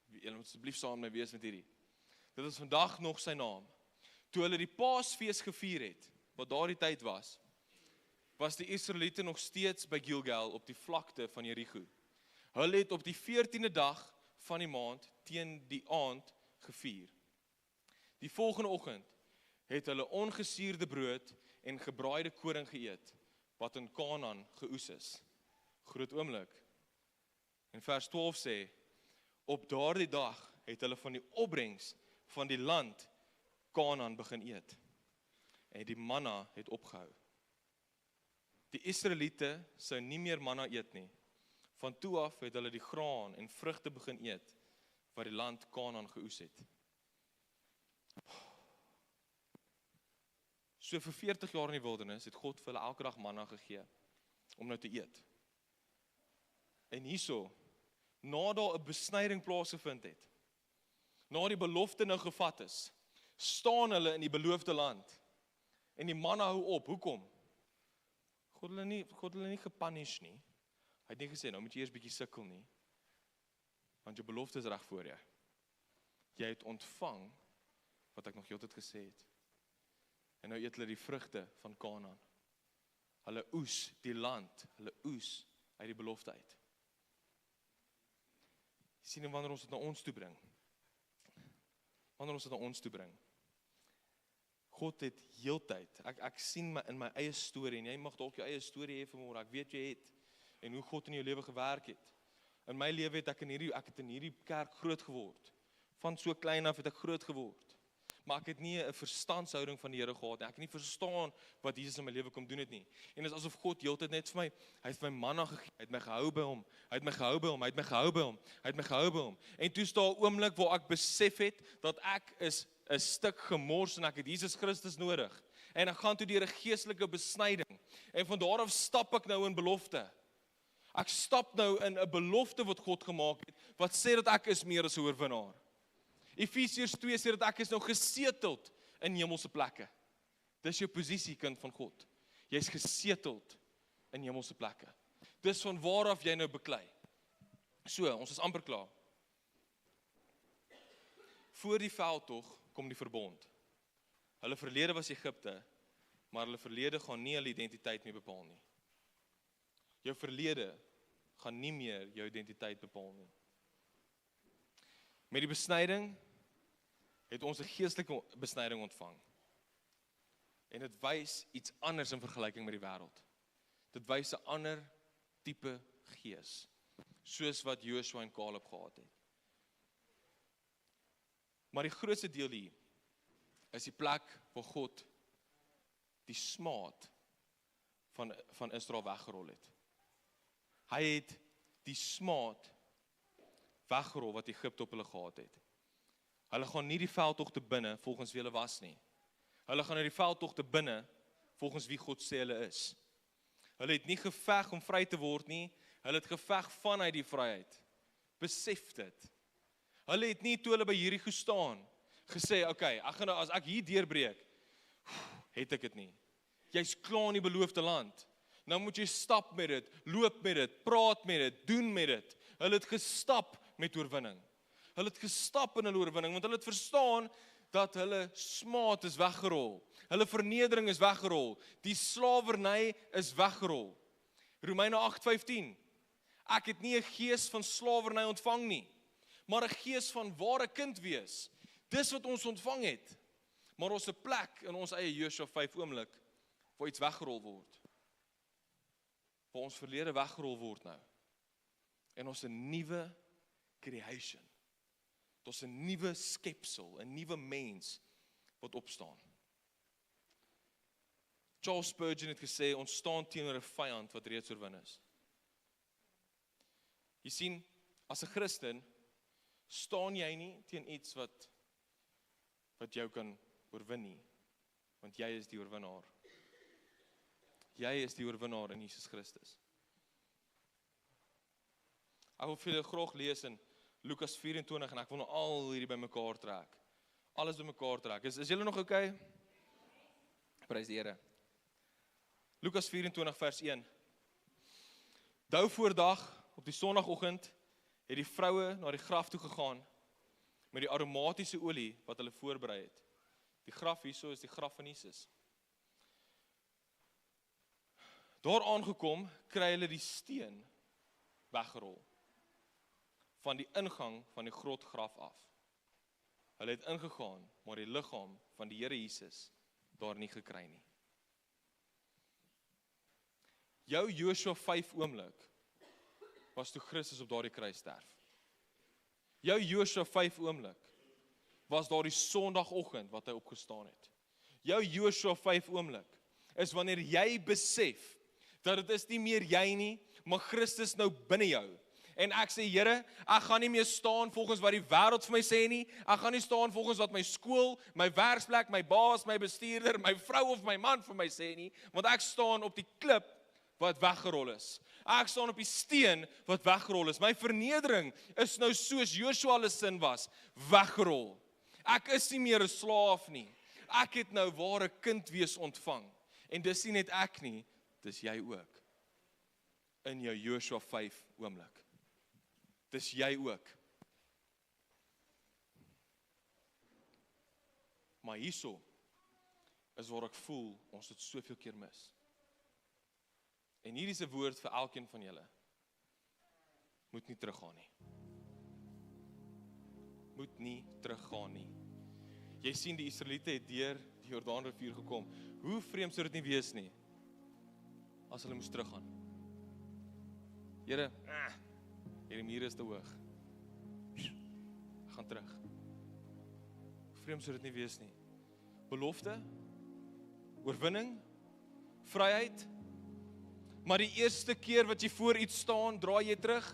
Julle moet asseblief saam met my wees met hierdie. Dit is vandag nog sy naam. Toe hulle die Paasfees gevier het, wat daardie tyd was die Israeliete nog steeds by Gilgal op die vlakte van Jericho. Hulle het op die 14de dag van die maand teen die aand gevier. Die volgende oggend het hulle ongesuurde brood en gebraaide koring geëet, wat in Kanaan geoes is. Groot oomblik. En vers 12 sê, op daardie dag het hulle van die opbrengs van die land Kanaan begin eet. En die manna het opgehou. Die Israeliete sou nie meer manna eet nie. Van toe af het hulle die graan en vrugte begin eet, wat die land Kanaan geoes het. So vir 40 jaar in die wildernis het God vir hulle elke dag manna gegee, om nou te eet. En hierso, na daar 'n besnyding plaasgevind het, na die belofte nou gevat is, staan hulle in die beloofde land, en die manna hou op. Hoekom? God hulle nie gepunish nie. Hy het nie gesê, nou moet jy eers bietjie sukkel nie, want jou belofte is reg voor jou. Jy het ontvang, wat ek nog heeltyd gesê het. En nou eet hulle die vrugte van Kanaan. Hulle oes die land, hulle oes uit die belofte uit. Sien jy wanneer ons dit na ons toe bring? God het heeltyd, ek sien in my eie storie, en jy mag dalk jou eie storie hê vanmôre, ek weet jy het, en hoe God in jou lewe gewerk het. In my lewe het ek het in hierdie kerk groot geword. Van so klein af het ek groot geword. Maar ek het nie 'n verstandshouding van die Here gehad nie. Ek het nie verstaan wat Jesus in my lewe kom doen het nie. En dit is asof God heeltyd net vir my, hy het my manna gegee, hy het my gehou by hom, hy het my gehou by hom, hy het my gehou by hom, hy het my gehou by hom. En toe staan 'n oomblik waar ek besef het dat ek is 'n stuk gemors en ek het Jesus Christus nodig. En ek gaan toe deur 'n geestelike besnyding. En van daar af stap ek nou in belofte. Ek stap nou in 'n belofte wat God gemaak het, wat sê dat ek is meer as 'n oorwinnaar. Efesiërs 2 sê dat ek is nou geseteld in hemelse plekke. Dis jou posisie, kind van God. Jy's geseteld in hemelse plekke. Dis van waar af jy nou beklei. So, ons is amper klaar. Voor die veldtog kom die verbond. Hulle verlede was Egipte, maar hulle verlede gaan nie hulle identiteit meer bepaal nie. Jou verlede gaan nie meer jou identiteit bepaal nie. Met die besnyding het ons 'n geestelike besnyding ontvang. En dit wys iets anders in vergelyking met die wêreld. Dit wys 'n ander tipe gees, soos wat Joshua en Caleb gehad het. Maar die grootste deel hier is die plek waar God die smaad van Israel weggerol het. Hy het die smaad weggerol wat Egipte op hulle gehad het. Hulle gaan nie die veldtogte binne volgens wie hulle was nie. Hulle gaan die veldtogte binne volgens wie God sê hulle is. Hulle het nie geveg om vry te word nie, hulle het geveg vanuit die vryheid. Besef dit. Hulle het nie toe hulle by Jericho staan gesê, okay, as ek hier deurbreek, het ek dit nie. Jy's klaar in die beloofde land. Nou moet jy stap met dit, loop met dit, praat met dit, doen met dit. Hulle het gestap met oorwinning. Hulle het gestap in hulle oorwinning, want hulle het verstaan dat hulle smaad is weggerol. Hulle vernedering is weggerol. Die slawerny is weggerol. Romeine 8:15. Ek het nie 'n gees van slawerny ontvang nie, maar 'n gees van ware kind wees. Dis wat ons ontvang het. Maar ons 'n plek in ons eie Joshua 5 oomblik waar iets weggerol word. Waar ons verlede weggerol word nou. En ons 'n nuwe creation. Ons 'n nuwe skepsel, 'n nuwe mens wat opstaan. Charles Spurgeon het gesê, ons staan teenoor 'n vyand wat reeds oorwin is. Jy sien, as 'n Christen, staan jy nie teen iets wat jou kan oorwin nie, want jy is die oorwinnaar. Jy is die oorwinnaar in Jesus Christus. Ek wil vir julle graag lees in Lukas 24 en ek wil nou al hierdie bymekaar trek. Alles bymekaar trek. Is julle nog okay? Prys die Here. Lukas 24 vers 1. Dou voordag op die sondagoggend het die vroue na die graf toe gegaan met die aromatiese olie wat hulle voorberei het. Die graf hierso is die graf van Jesus. Daar aangekom, kry hulle die steen weggerol van die ingang van die grotgraf af. Hulle het ingegaan, maar die liggaam van die Here Jesus daar nie gekry nie. Jou Joshua 5 oomblik was toe Christus op daardie kruis sterf. Jou Joshua 5 oomblik was daardie sondagoggend wat hy opgestaan het. Jou Joshua 5 oomblik is wanneer jy besef dat dit is nie meer jy nie, maar Christus nou binne jou. En ek sê, Here, ek gaan nie meer staan volgens wat die wêreld vir my sê nie. Ek gaan nie staan volgens wat my skool, my werksplek, my baas, my bestuurder, my vrou of my man vir my sê nie, want ek staan op die klip wat weggerol is. Ek staan op die steen wat weggerol is. My vernedering is nou soos Joshua se sin was, weggerol. Ek is nie meer 'n slaaf nie. Ek het nou ware kind wees ontvang. En dis nie net ek nie, dis jy ook. In jou Joshua 5 oomblik. Dis jy ook. Maar hierso is waar ek voel, ons het soveel keer mis. En hier is 'n woord vir elkeen van julle. Moet nie teruggaan nie. Moet nie teruggaan nie. Jy sien die Israeliete het deur die Jordaanrivier gekom. Hoe vreemd sou dit nie wees nie, as hulle moes teruggaan. Here, hierdie mure is te hoog. Gaan terug. Vreemd sou dit nie wees nie. Belofte, oorwinning, vryheid, maar die eerste keer wat jy voor iets staan, draai jy terug.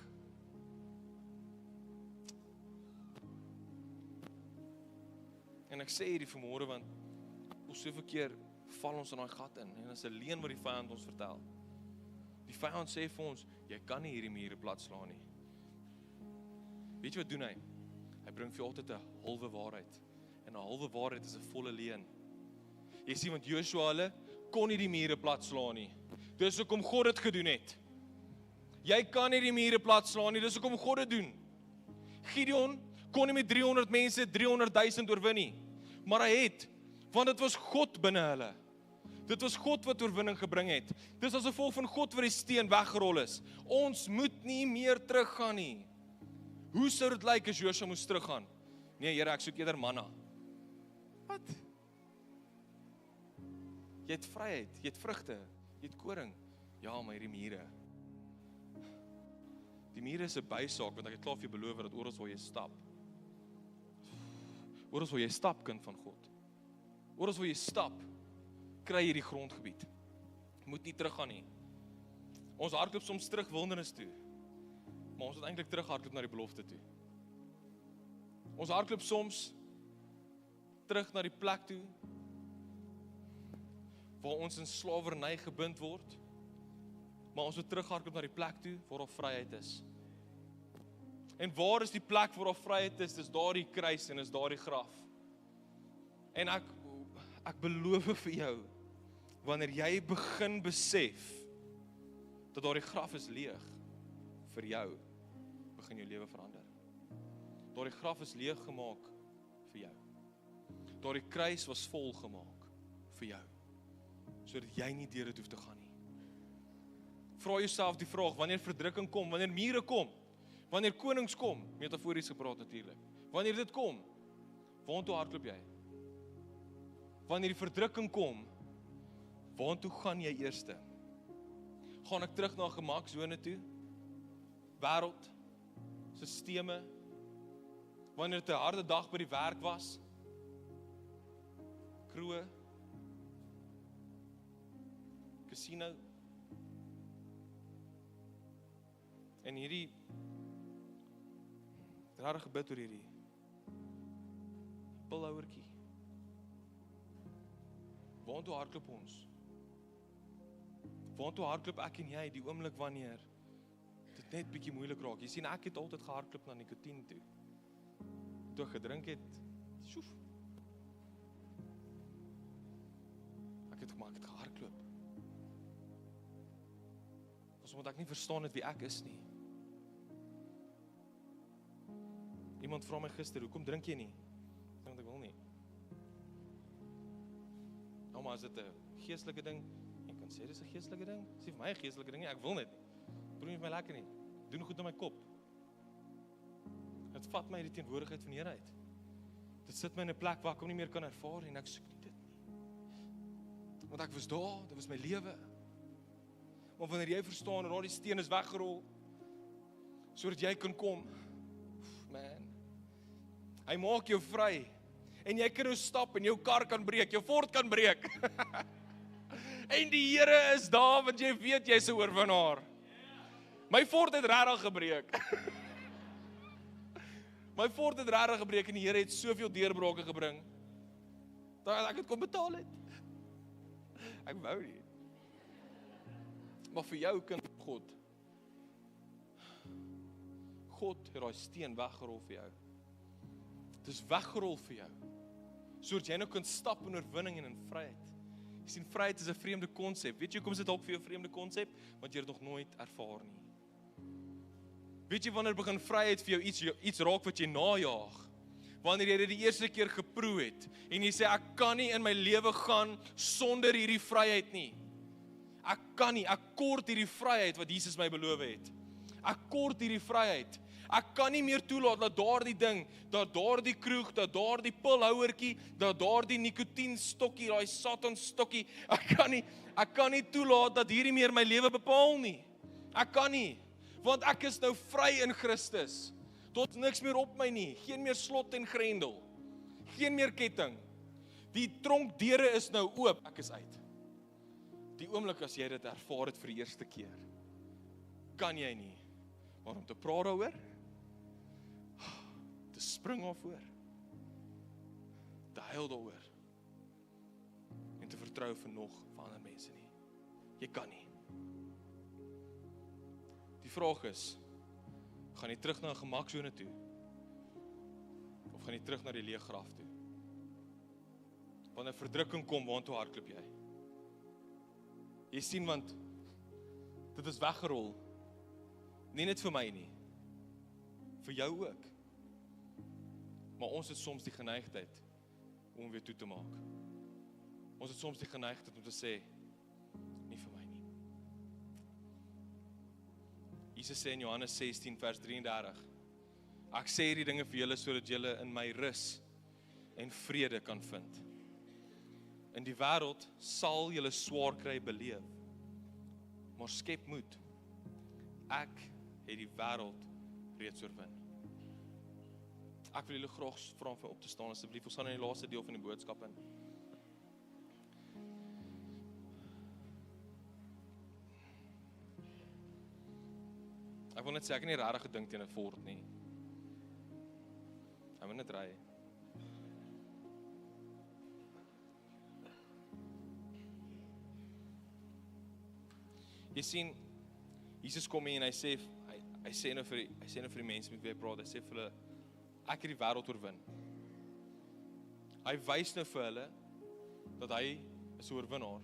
En ek sê hierdie vanmôre want ons soveel keer val ons in daai gat in en dit is 'n leuen wat die vyand ons vertel. Die vyand sê vir ons, jy kan nie hierdie mure platslaan nie. Weet jy wat doen hy? Hy bring vir jou altyd 'n halwe waarheid. En 'n halwe waarheid is 'n volle leuen. Jy sien, want Joshua hulle kon nie die mure platslaan nie. Dis hoekom God dit gedoen het. Jy kan nie die mure platslaan nie, dis hoekom God dit doen. Gideon kon nie met 300 mense 300,000 oorwin nie. Maar hy het, want dit was God binne hulle. Dit was God wat oorwinning gebring het. Dis as gevolg van God wat die steen weggerol is. Ons moet nie meer teruggaan nie. Hoe sou dit lyk as Joshua moes teruggaan? Nee, Here, ek soek eerder manna. Wat? Jy het vryheid, jy het vrugte, jy het koring. Ja, maar hierdie mure. Die mure is 'n bysaak, want ek het klaar vir jou beloof dat oral waar jy stap. Oral waar jy stap, kind van God. Oral waar jy stap, kry jy die grondgebied. Moet nie teruggaan nie. Ons hardloop soms terug wildernis toe, maar ons moet eintlik terughardloop na die belofte toe. Ons hardloop soms terug na die plek toe waar ons in slawerny gebind word, maar ons moet terughardloop na die plek toe waar daar vryheid is. En waar is die plek waar daar vryheid is? Dis daardie kruis en is daardie graf. En ek beloof vir jou, wanneer jy begin besef dat daardie graf is leeg vir jou, begin jou lewe verander. Daardie graf is leeg gemaak vir jou. Daardie kruis was vol gemaak vir jou, sodat jy nie deur dit hoef te gaan nie. Vra jouself die vraag, wanneer verdrukking kom, wanneer mure kom, wanneer konings kom, metafories gepraat natuurlik, wanneer dit kom, waartoe hardloop jy? Wanneer die verdrukking kom, waartoe gaan jy eerste? Gaan ek terug na 'n gemaksone toe? Wêreld, sisteme, wanneer dit 'n harde dag by die werk was, kroe, casino. En hierdie rare gebed oor hierdie pilhouertjie. Waartoe hardloop ons? Waartoe hardloop ek en jy die oomblik wanneer dit net bietjie moeilik raak? Jy sien, ek het altyd gehardloop na nikotien toe. Toe ek gedrink het, sjoef. Ek het gehardloop. Was omdat ek nie verstaan het wie ek is nie. Iemand vra my gister, hoekom drink jy nie? Want ek wil nie. Nou maar is dit 'n geestelike ding? Ek kan sê dis 'n geestelike ding. Dis nie vir my 'n geestelike ding nie, ek wil net nie. Probeer nie vir my lekker nie. Doen goed in my kop. Dit vat my die teenwoordigheid van die Here uit. Dit sit my in 'n plek waar ek hom nie meer kan ervaar en ek soek nie dit nie. Want ek was daar, dit was my lewe. Maar wanneer jy verstaan, raai die steen is weggerol, sodat jy kan kom. Man. Hy maak jou vry. En jy kan nou stap en jou kar kan breek, jou Ford kan breek. En die Here is daar, want jy weet jy's 'n oorwinnaar. My Ford het regtig gebreek. My Ford het regtig gebreek en die Here het soveel deurbrake gebring, dat ek het kon betaal het. Ek wou nie. Maar vir jou kind God het daai steen weggerol vir jou. Dit is weggerol vir jou, sodat jy nou kan stap in oorwinning en in vryheid. Jy sien, vryheid is 'n vreemde konsep. Weet jy hoekom is dit dalk vir jou 'n vreemde konsep? Want jy het dit nog nooit ervaar nie. Weet jy wanneer begin vryheid vir jou iets raak wat jy najaag? Wanneer jy dit die eerste keer geproe het en jy sê ek kan nie in my lewe gaan sonder hierdie vryheid nie. Ek kan nie, ek kort hierdie vryheid wat Jesus my beloof het. Ek kort hierdie vryheid. Ek kan nie meer toelaat dat daardie ding, dat daardie kroeg, dat daardie pilhouertjie, dat daardie nikotienstokkie, daai satanstokkie, ek kan nie toelaat dat hierdie meer my lewe bepaal nie. Ek kan nie, want ek is nou vry in Christus. Tot niks meer op my nie, geen meer slot en grendel, geen meer ketting. Die tronkdeure is nou oop, ek is uit. Die oomblik as jy dit ervaar het vir die eerste keer, kan jy nie, maar om te praat daaroor, te spring oor, te huil daaroor, en te vertrou vir nog van ander mense nie. Jy kan nie. Die vraag is, gaan jy terug na 'n gemaksone toe? Of gaan jy terug na die leë graf toe? Wanneer verdrukking kom, waartoe hardloop jy? Jy sien, want dit is weggerol. Nie net vir my nie, vir jou ook. Maar ons het soms die geneigtheid om weer toe te maak. Ons het soms die geneigtheid om te sê, nie vir my nie. Jesus sê in Johannes 16 vers 33, ek sê hierdie dinge vir julle sodat julle in my rus en vrede kan vind. In die wêreld sal julle swaar kry beleef, maar skep moed. Ek het die wêreld reeds oorwin. Ek wil julle graag vra om op te staan asseblief. Ons gaan in die laaste deel van die boodskap in. Ek wil net sê, ek het nie regtig gedink teen 'n Ford nie. Ek wil net ry. Jy sien, Jesus kom hier en hy sê nou vir die mense met wie hy praat, hy sê vir hulle, ek het die wêreld oorwin. Hy wys nou vir hulle, dat hy is 'n oorwinnaar.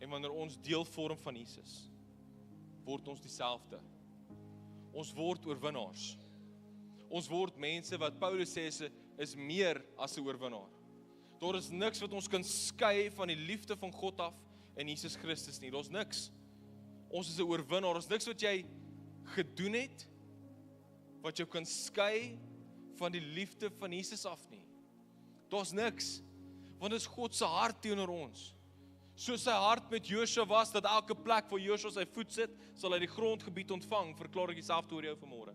En wanneer ons deel vorm van Jesus, word ons dieselfde. Ons word oorwinnaars. Ons word mense wat Paulus sê is meer as 'n oorwinnaar. Daar is niks wat ons kan skei van die liefde van God af in Jesus Christus nie. Daar's niks. Ons is 'n oorwinnaar. Daar's niks wat jy gedoen het wat jou kan skei van die liefde van Jesus af nie. Daar's niks. Want dit is God se hart teenoor ons. Soos sy hart met Joshua was, dat elke plek waar Joshua sy voet sit, sal hy die grondgebied ontvang, verklaar ek dieselfde oor jou vanmôre.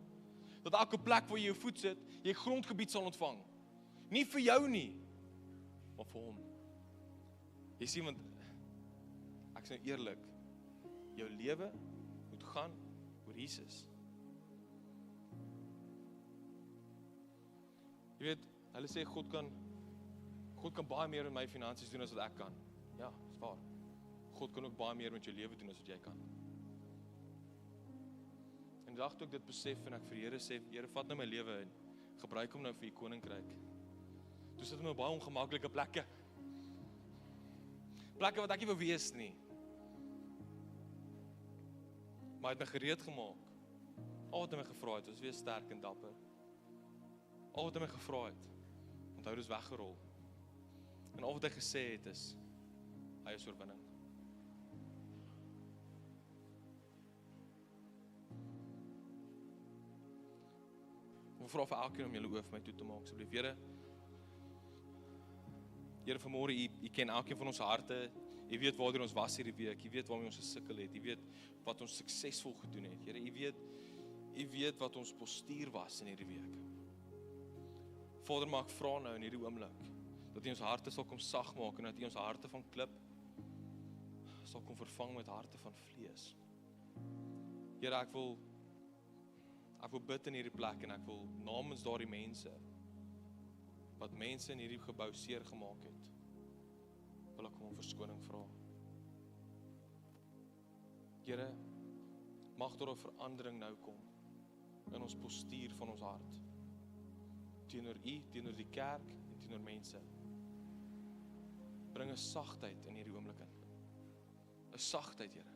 Dat elke plek waar jy jou voet sit, jy grondgebied sal ontvang. Nie vir jou nie, maar vir hom. Jy sien, want ek ek is nou eerlik, jou lewe moet gaan oor Jesus. Jy weet, hulle sê God kan baie meer met my finansies doen as wat ek kan. Ja, dis waar. God kan ook baie meer met jou lewe doen as wat jy kan. En die dag toe ek dit besef en ek vir die Here sê, Here, vat nou my lewe en gebruik hom nou vir die koninkryk. Toe sit ek op baie ongemaklike plekke. Plekke wat ek nie wou wees nie. Maar hy het my gereed gemaak. Al wat hy my gevra het, was wees sterk en dapper. Al wat hy my gevra het, onthou dis weggerol. En al wat hy gesê het is, hy is oorwinning. Ek vra vir elkeen om julle oë vir my toe te maak, asseblief. Here, vanmôre, U ken elkeen van ons harte. U weet waartoe ons was hierdie week. U weet waarmee ons gesukkel het. U weet wat ons suksesvol gedoen het. Here, U weet wat ons postuur was in hierdie week. Vader, maar ek vra nou in hierdie oomblik dat U ons harte sal kom sag maak en dat U ons harte van klip sal kom vervang met harte van vlees. Here, ek wil bid in hierdie plek en ek wil namens daardie mense wat mense in hierdie gebou seer gemaak het, wil ek om verskoning vra. Here, mag daar 'n verandering nou kom in ons postuur van ons hart. Teenoor U, teenoor die kerk en teenoor mense. Bring 'n sagtheid in hierdie oomblik in. 'n Sagtheid, Here.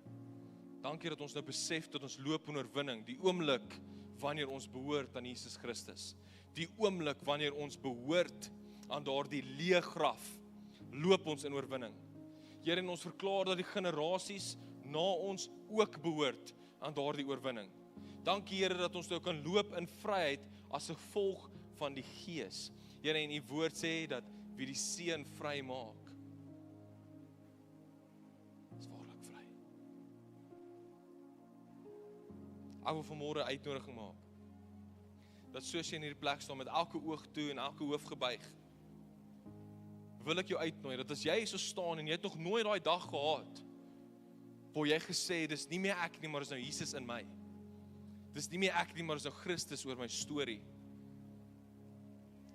Dankie dat ons nou besef dat ons loop in oorwinning, die oomblik wanneer ons behoort aan Jesus Christus. Die oomblik wanneer ons behoort aan daardie leë graf, loop ons in oorwinning. Here, en ons verklaar dat die generasies na ons ook behoort aan daardie oorwinning. Dankie, Here, dat ons nou kan loop in vryheid as gevolg van die Gees. Here, en U woord sê dat wie die Seun vry maak, is waarlik vry. Ek wil vanmôre 'n uitnodiging maak, dat soos jy in hierdie plek staan met elke oog toe en elke hoof gebuig, wil ek jou uitnooi, dat as jy so staan en jy het nog nooit daai dag gehad, waar jy gesê, dis nie meer ek nie, maar is nou Jesus in my. Dis nie meer ek nie, maar is nou Christus oor my storie.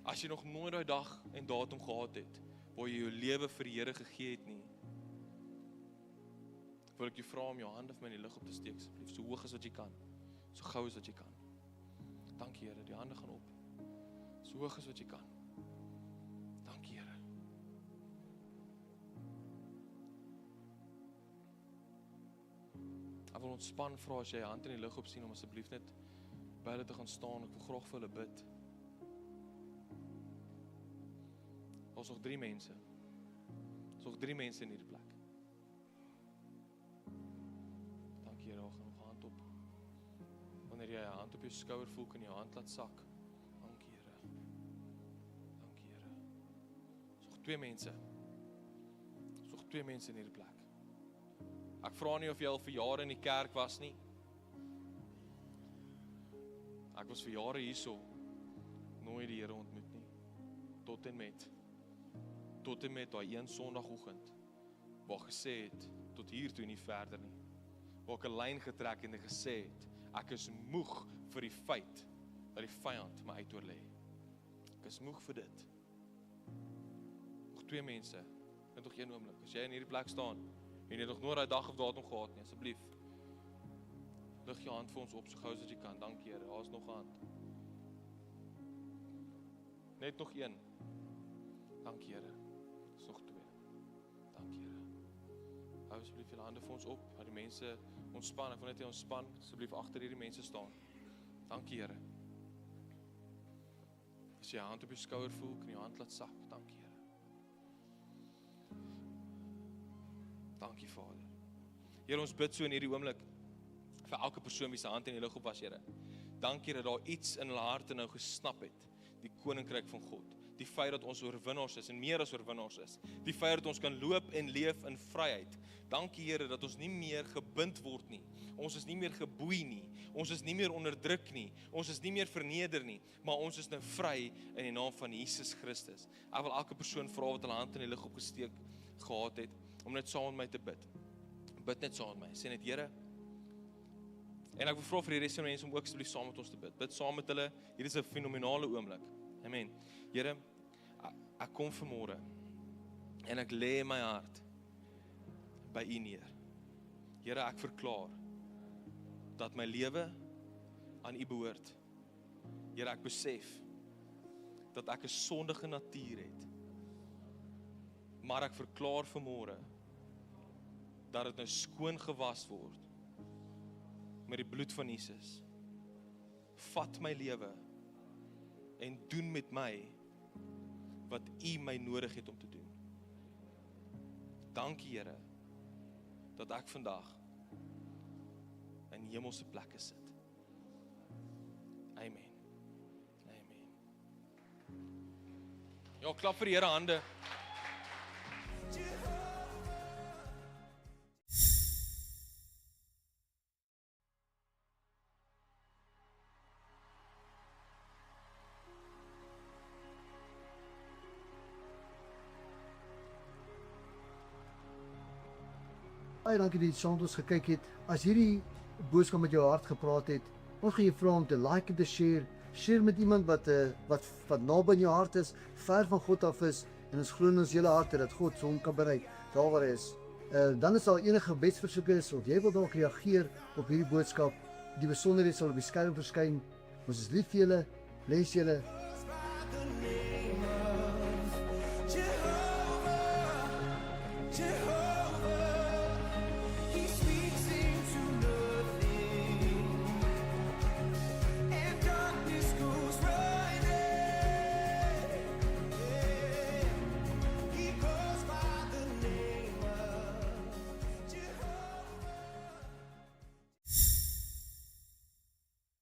As jy nog nooit daai dag en datum gehad het, waar jy jou lewe vir die Here gegee het nie, wil ek jou vra om jou hande vir my in die lug op te steek, asseblief, so hoog as wat jy kan, so gou as wat jy kan. Dankie, Here, die hande gaan op, so hoog as wat jy kan. Dankie, Here. Ek wil ontspan vra as jy jou hand in die lug op sien, om asseblief net by hulle te gaan staan. Ek wil graag vir hulle bid. Ons nog 3 mense. Ons nog 3 mense in hierdie plek. Dankie, Here, gaan nog hand op. Wanneer jy 'n hand op jou skouer voel, kan jy jou hand laat sak. Dankie, Here. Dankie, Here. Ons nog 2 mense. Ons nog 2 mense in hierdie plek. Ek vra nie of jy al vir jare in die kerk was nie. Ek was vir jare hierso, nooit die Here ontmoet nie. Tot en met daai een Sondagoggend, waar gesê het, tot hier toe nie verder nie. Waar ek 'n lyn getrek en gesê het, ek is moeg vir die feit dat die vyand my uitoorlê. Ek is moeg vir dit. Nog 2 mense, net nog 1 oomblik. As jy in hierdie plek staan, en jy het nog nooit daai dag of datum gehad nie, asseblief, lig jou hand vir ons op, so gou as wat jy kan. Dankie, Here, daar is nog 'n hand. Net nog 1. Dankie, Here. Dis nog 2. Dankie, Here. Hou asseblief julle hande vir ons op, dat die mense ontspan. Ek wil net jy ontspan, asseblief agter hierdie mense staan. Dankie, Here. As jy 'n hand op jou skouer voel, kan jy jou hand laat sak. Dankie, Here. Dankie, Vader. Here, ons bid so in hierdie oomblik vir elke persoon wie se hand in die lug op was, Here. Dankie dat daar iets in hulle harte nou gesnap het, die koninkryk van God. Die feit dat ons oorwinnaars is en meer as oorwinnaars is. Die feit dat ons kan loop en leef in vryheid. Dankie, Here, dat ons nie meer gebind word nie. Ons is nie meer geboei nie. Ons is nie meer onderdruk nie. Ons is nie meer verneder nie, maar ons is nou vry in die naam van Jesus Christus. Ek wil elke persoon vra wat hulle hand in die lug opgesteek gehad het, om net saam met my te bid. Bid net saam met my. Sê net, Here, en ek wil vra vir die res van die mense om ook asseblief saam met ons te bid. Bid saam met hulle. Hier is 'n fenominale oomblik. Amen. Here, ek kom vanmôre en ek lê my hart by U neer. Here, ek verklaar dat my lewe aan U behoort. Here, ek besef dat ek 'n sondige natuur het. Maar ek verklaar vanmôre dat dit nou skoon gewas word met die bloed van Jesus. Vat my lewe en doen met my wat U my nodig het om te doen. Dankie, Here, dat ek vandag in hemelse plekke sit. Amen. Amen. Ja, klap vir die Here hande. Baie dankie dat jy saam met ons gekyk het. As hierdie boodskap met jou hart gepraat het, ons gaan jou vra om te like en te share. Share met iemand wat naby in jou hart is, ver van God af is, en ons glo in ons hele harte dat God hom kan bereik daar waar hy is. Dan is daar enige gebedsversoeke is of jy wil dalk reageer op hierdie boodskap, die besonderhede sal op die skerm verskyn. Ons is lief vir julle, bless julle.